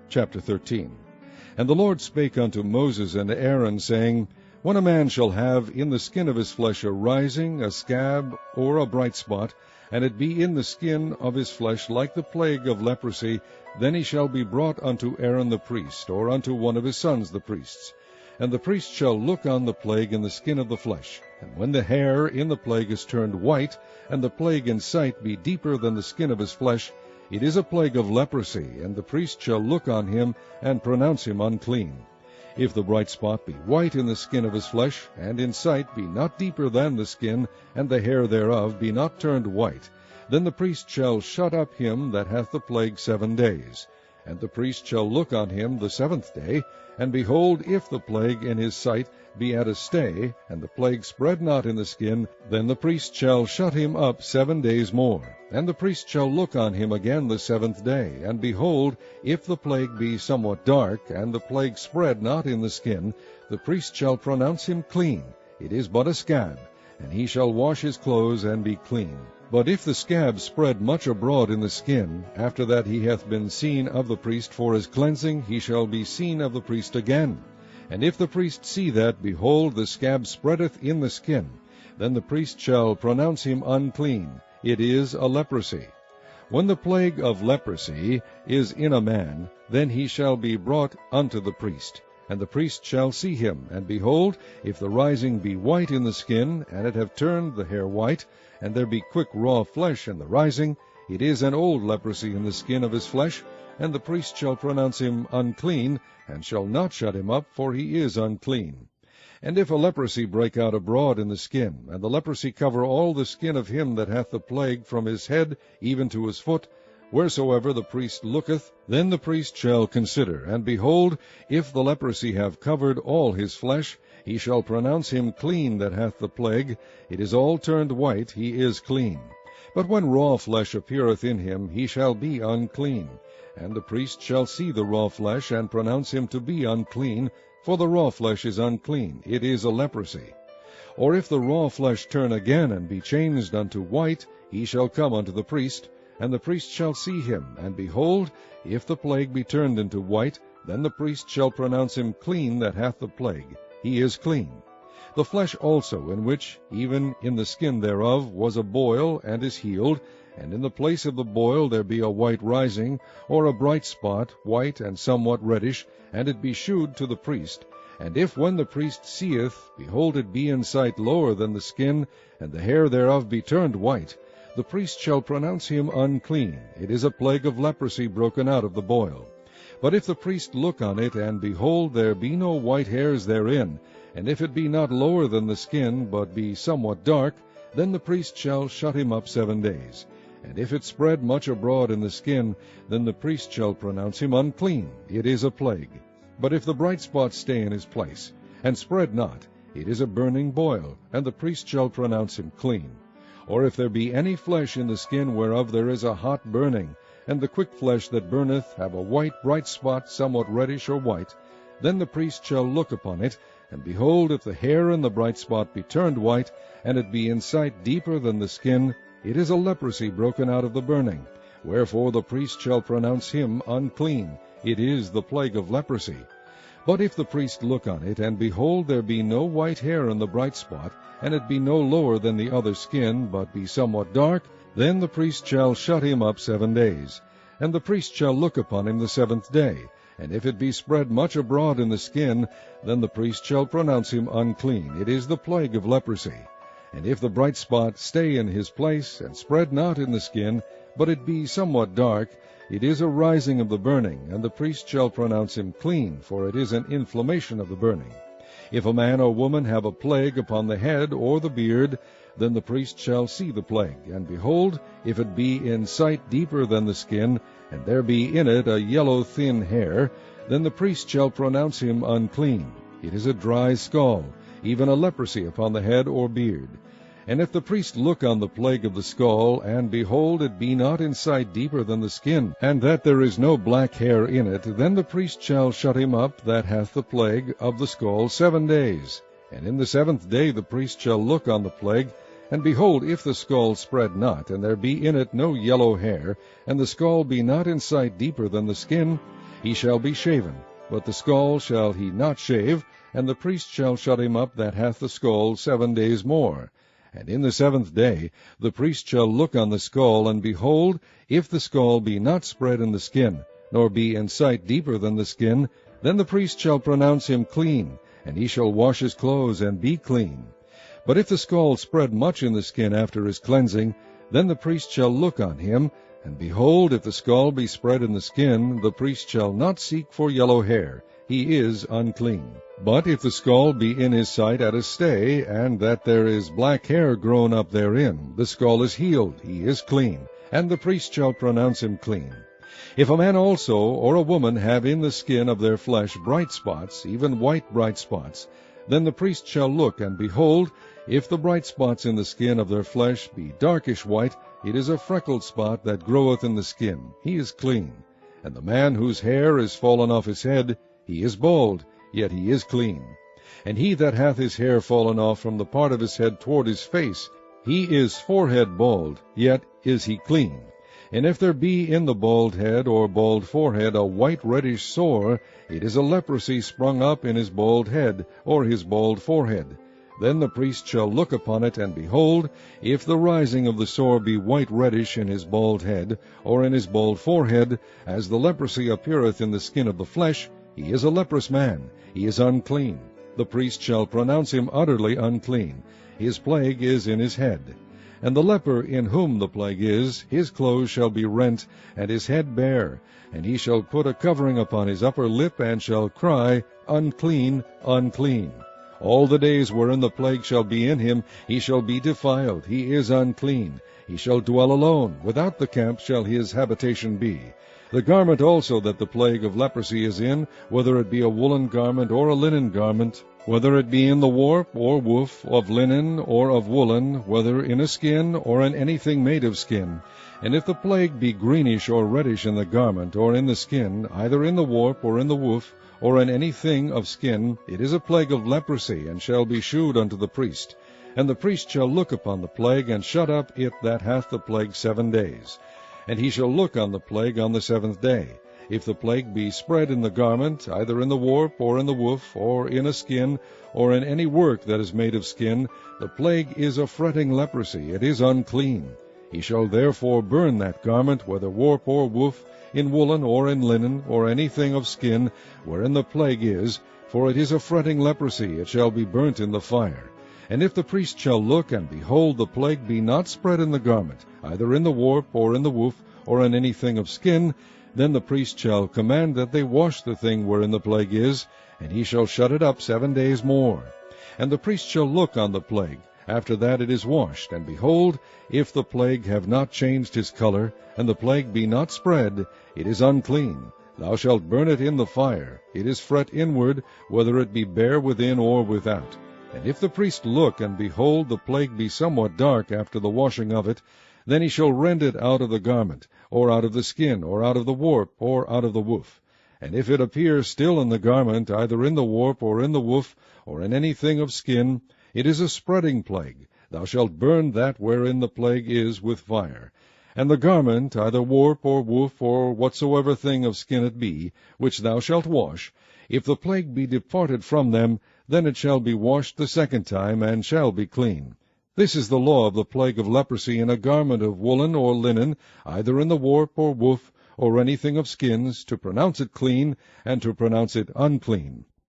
Chapter 13. And the Lord spake unto Moses and Aaron, saying, When a man shall have in the skin of his flesh a rising, a scab, or a bright spot, and it be in the skin of his flesh like the plague of leprosy, then he shall be brought unto Aaron the priest, or unto one of his sons the priests. And the priest shall look on the plague in the skin of the flesh. And when the hair in the plague is turned white, and the plague in sight be deeper than the skin of his flesh, it is a plague of leprosy, and the priest shall look on him, and pronounce him unclean. If the bright spot be white in the skin of his flesh, and in sight be not deeper than the skin, and the hair thereof be not turned white, then the priest shall shut up him that hath the plague 7 days. And the priest shall look on him the 7th day, and behold, if the plague in his sight be at a stay, and the plague spread not in the skin, then the priest shall shut him up 7 days more. And the priest shall look on him again the 7th day, and behold, if the plague be somewhat dark, and the plague spread not in the skin, the priest shall pronounce him clean. It is but a scab, and he shall wash his clothes and be clean. But if the scab spread much abroad in the skin, after that he hath been seen of the priest for his cleansing, he shall be seen of the priest again. And if the priest see that, behold, the scab spreadeth in the skin, then the priest shall pronounce him unclean. It is a leprosy. When the plague of leprosy is in a man, then he shall be brought unto the priest. And the priest shall see him, and behold, if the rising be white in the skin, and it have turned the hair white, and there be quick raw flesh in the rising, it is an old leprosy in the skin of his flesh, and the priest shall pronounce him unclean, and shall not shut him up, for he is unclean. And if a leprosy break out abroad in the skin, and the leprosy cover all the skin of him that hath the plague from his head even to his foot, wheresoever the priest looketh, then the priest shall consider, and behold, if the leprosy have covered all his flesh, he shall pronounce him clean that hath the plague. It is all turned white, he is clean. But when raw flesh appeareth in him, he shall be unclean. And the priest shall see the raw flesh, and pronounce him to be unclean, for the raw flesh is unclean, it is a leprosy. Or if the raw flesh turn again, and be changed unto white, he shall come unto the priest, and the priest shall see him, and behold, if the plague be turned into white, then the priest shall pronounce him clean that hath the plague. He is clean. The flesh also, in which, even in the skin thereof, was a boil, and is healed, and in the place of the boil there be a white rising, or a bright spot, white and somewhat reddish, and it be shewed to the priest. And if when the priest seeth, behold, it be in sight lower than the skin, and the hair thereof be turned white, the priest shall pronounce him unclean. It is a plague of leprosy broken out of the boil. But if the priest look on it, and behold, there be no white hairs therein, and if it be not lower than the skin, but be somewhat dark, then the priest shall shut him up 7 days. And if it spread much abroad in the skin, then the priest shall pronounce him unclean. It is a plague. But if the bright spot stay in his place, and spread not, it is a burning boil, and the priest shall pronounce him clean. Or if there be any flesh in the skin whereof there is a hot burning, and the quick flesh that burneth have a white bright spot, somewhat reddish or white, then the priest shall look upon it, and behold, if the hair in the bright spot be turned white, and it be in sight deeper than the skin, it is a leprosy broken out of the burning. Wherefore the priest shall pronounce him unclean. It is the plague of leprosy. But if the priest look on it, and behold, there be no white hair in the bright spot, and it be no lower than the other skin, but be somewhat dark, then the priest shall shut him up 7 days. And the priest shall look upon him the 7th day. And if it be spread much abroad in the skin, then the priest shall pronounce him unclean. It is the plague of leprosy. And if the bright spot stay in his place, and spread not in the skin, but it be somewhat dark, it is a rising of the burning, and the priest shall pronounce him clean, for it is an inflammation of the burning. If a man or woman have a plague upon the head or the beard, then the priest shall see the plague. And behold, if it be in sight deeper than the skin, and there be in it a yellow thin hair, then the priest shall pronounce him unclean. It is a dry scald, even a leprosy upon the head or beard. And if the priest look on the plague of the skull, and behold, it be not in sight deeper than the skin, and that there is no black hair in it, then the priest shall shut him up that hath the plague of the skull 7 days. And in the 7th day the priest shall look on the plague, and behold, if the skull spread not, and there be in it no yellow hair, and the skull be not in sight deeper than the skin, he shall be shaven, but the skull shall he not shave, and the priest shall shut him up that hath the skull 7 days more. And in the 7th day the priest shall look on the skull, and behold, if the skull be not spread in the skin, nor be in sight deeper than the skin, then the priest shall pronounce him clean, and he shall wash his clothes, and be clean. But if the skull spread much in the skin after his cleansing, then the priest shall look on him, and behold, if the skull be spread in the skin, the priest shall not seek for yellow hair, he is unclean. But if the skull be in his sight at a stay, and that there is black hair grown up therein, the skull is healed, he is clean, and the priest shall pronounce him clean. If a man also or a woman have in the skin of their flesh bright spots, even white bright spots, then the priest shall look, and behold, if the bright spots in the skin of their flesh be darkish white, it is a freckled spot that groweth in the skin, he is clean. And the man whose hair is fallen off his head, he is bald, yet he is clean. And he that hath his hair fallen off from the part of his head toward his face, he is forehead bald, yet is he clean. And if there be in the bald head or bald forehead a white reddish sore, it is a leprosy sprung up in his bald head or his bald forehead. Then the priest shall look upon it, and behold, if the rising of the sore be white reddish in his bald head or in his bald forehead, as the leprosy appeareth in the skin of the flesh, he is a leprous man, he is unclean. The priest shall pronounce him utterly unclean. His plague is in his head. And the leper in whom the plague is, his clothes shall be rent, and his head bare, and he shall put a covering upon his upper lip, and shall cry, Unclean, unclean. All the days wherein the plague shall be in him, he shall be defiled, he is unclean. He shall dwell alone, without the camp shall his habitation be. The garment also that the plague of leprosy is in, whether it be a woolen garment or a linen garment, whether it be in the warp or woof, of linen or of woolen, whether in a skin or in anything made of skin. And if the plague be greenish or reddish in the garment or in the skin, either in the warp or in the woof, or in anything of skin, it is a plague of leprosy, and shall be shewed unto the priest. And the priest shall look upon the plague, and shut up it that hath the plague 7 days. And he shall look on the plague on the 7th day. If the plague be spread in the garment, either in the warp, or in the woof, or in a skin, or in any work that is made of skin, the plague is a fretting leprosy, it is unclean. He shall therefore burn that garment, whether warp or woof, in woolen or in linen, or anything of skin, wherein the plague is, for it is a fretting leprosy, it shall be burnt in the fire. And if the priest shall look, and behold, the plague be not spread in the garment, either in the warp, or in the woof, or in anything of skin, then the priest shall command that they wash the thing wherein the plague is, and he shall shut it up 7 days more. And the priest shall look on the plague, after that it is washed, and behold, if the plague have not changed his color, and the plague be not spread, it is unclean. Thou shalt burn it in the fire. It is fret inward, whether it be bare within or without. And if the priest look, and behold, the plague be somewhat dark after the washing of it, then he shall rend it out of the garment, or out of the skin, or out of the warp, or out of the woof. And if it appear still in the garment, either in the warp, or in the woof, or in anything of skin, it is a spreading plague. Thou shalt burn that wherein the plague is with fire. And the garment, either warp, or woof, or whatsoever thing of skin it be, which thou shalt wash, if the plague be departed from them, then it shall be washed the 2nd time, and shall be clean. This is the law of the plague of leprosy in a garment of woolen or linen, either in the warp or woof, or anything of skins, to pronounce it clean, and to pronounce it unclean.